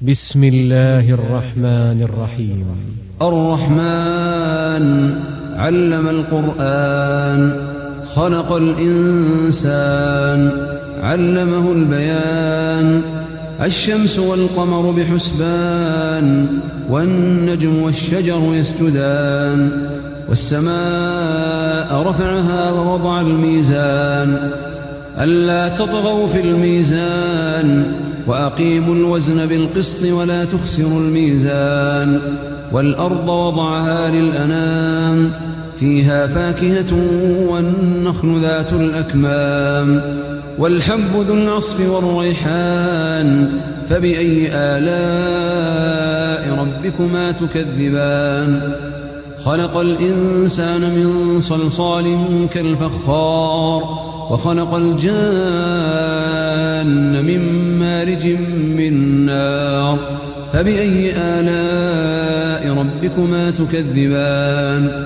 بسم الله الرحمن الرحيم. الرحمن علم القرآن، خلق الإنسان، علمه البيان. الشمس والقمر بحسبان، والنجم والشجر يسجدان. والسماء رفعها ووضع الميزان، ألا تطغوا في الميزان، وأقيموا الوزن بالقسط ولا تخسروا الميزان. والأرض وضعها للأنام، فيها فاكهة والنخل ذات الأكمام، والحب ذو العصف والريحان. فبأي آلاء ربكما تكذبان؟ خلق الإنسان من صلصال كالفخار، وخلق الجان من مارج من نار. فبأي آلاء ربكما تكذبان؟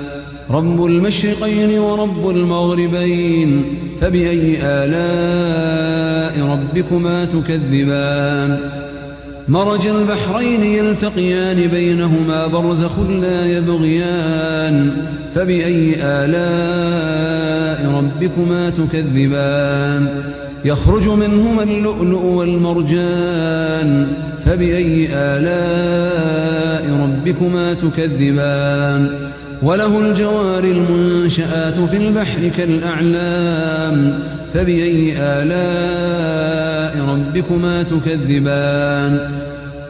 رب المشرقين ورب المغربين، فبأي آلاء ربكما تكذبان؟ مرج البحرين يلتقيان، بينهما برزخ لا يبغيان. فبأي آلاء ربكما تكذبان؟ يخرج منهما اللؤلؤ والمرجان. فبأي آلاء ربكما تكذبان؟ وله الجوار المنشآت في البحر كالأعلام. فبأي آلاء ربكما تكذبان؟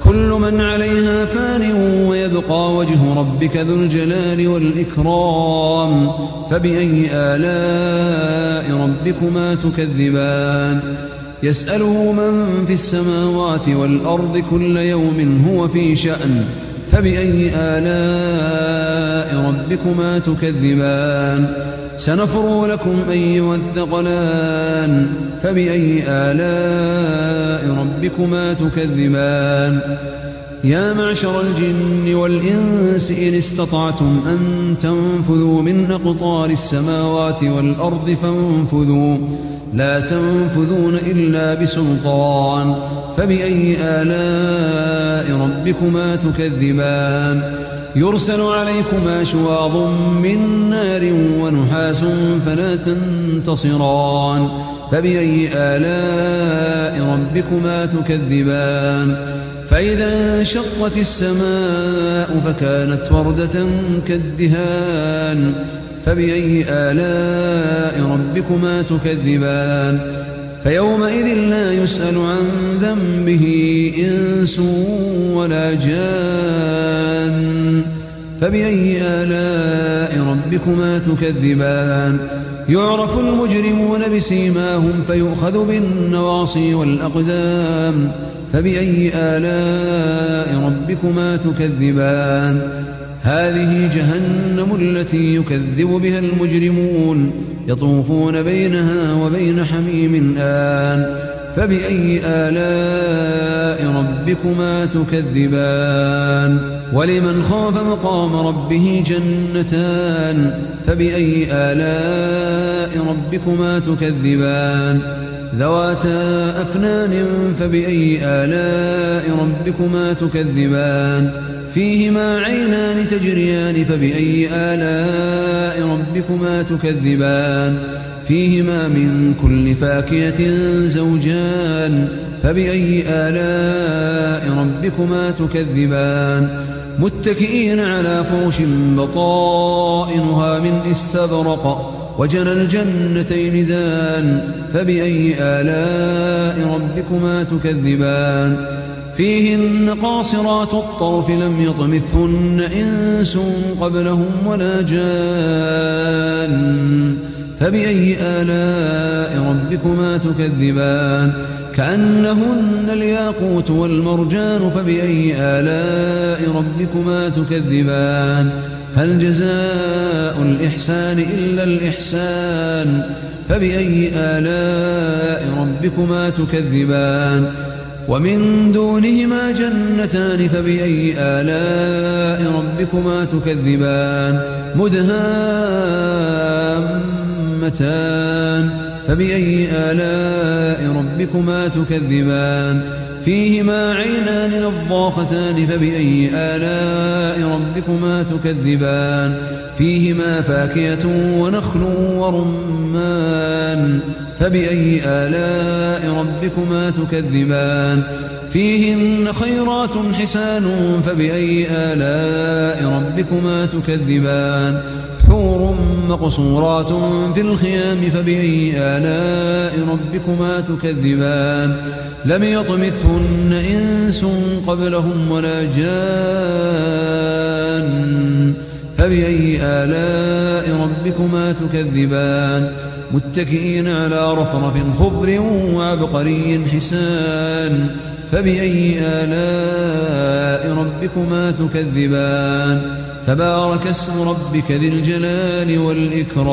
كل من عليها فان، ويبقى وجه ربك ذو الجلال والإكرام. فبأي آلاء ربكما تكذبان؟ يسأله من في السماوات والأرض، كل يوم هو في شأن. فبأي آلاء ربكما تكذبان؟ سنفرغ لكم أيها الثقلان. فبأي آلاء ربكما تكذبان؟ يا معشر الجن والإنس إن استطعتم أن تنفذوا من أقطار السماوات والأرض فانفذوا، لا تنفذون إلا بسلطان. فبأي آلاء ربكما تكذبان؟ يرسل عليكما شواظ من نار ونحاس فلا تنتصران. فبأي آلاء ربكما تكذبان؟ فإذا انشقت السماء فكانت وردة كالدهان. فبأي آلاء ربكما تكذبان؟ فيومئذ لا يسأل عن ذنبه إنس ولا جان. فبأي آلاء ربكما تكذبان؟ يعرف المجرمون بسيماهم، فيؤخذ بالنواصي والأقدام. فبأي آلاء ربكما تكذبان؟ هذه جهنم التي يكذب بها المجرمون، يطوفون بينها وبين حميم آن. فبأي آلاء ربكما تكذبان؟ ولمن خاف مقام ربه جنتان. فبأي آلاء ربكما تكذبان؟ ذواتا أفنان. فبأي آلاء ربكما تكذبان؟ فيهما عينان تجريان. فبأي آلاء ربكما تكذبان؟ فيهما من كل فاكهة زوجان. فبأي آلاء ربكما تكذبان؟ متكئين على فرش بطائنها من استبرق، وجنى الجنتين دان. فبأي آلاء ربكما تكذبان؟ فيهن قاصرات الطرف لم يطمثهن إنس قبلهم ولا جان. فبأي آلاء ربكما تكذبان؟ كأنهن الياقوت والمرجان. فبأي آلاء ربكما تكذبان؟ هل جزاء الإحسان إلا الإحسان؟ فبأي آلاء ربكما تكذبان؟ ومن دونهما جنتان. فبأي آلاء ربكما تكذبان؟ مدهامتان. فبأي آلاء ربكما تكذبان فيهما عينان نضاختان فبأي آلاء ربكما تكذبان فيهما فاكهة ونخل ورمان فبأي آلاء ربكما تكذبان فيهن خيرات حسان فبأي آلاء ربكما تكذبان حور مقصورات في الخيام فبأي آلاء ربكما تكذبان لم يطمثهن إنس قبلهم ولا جان فبأي آلاء ربكما تكذبان متكئين على رفرف خضر وعبقري حسان فبأي آلاء ربكما تكذبان تبارك اسم ربك ذي الجلال والإكرام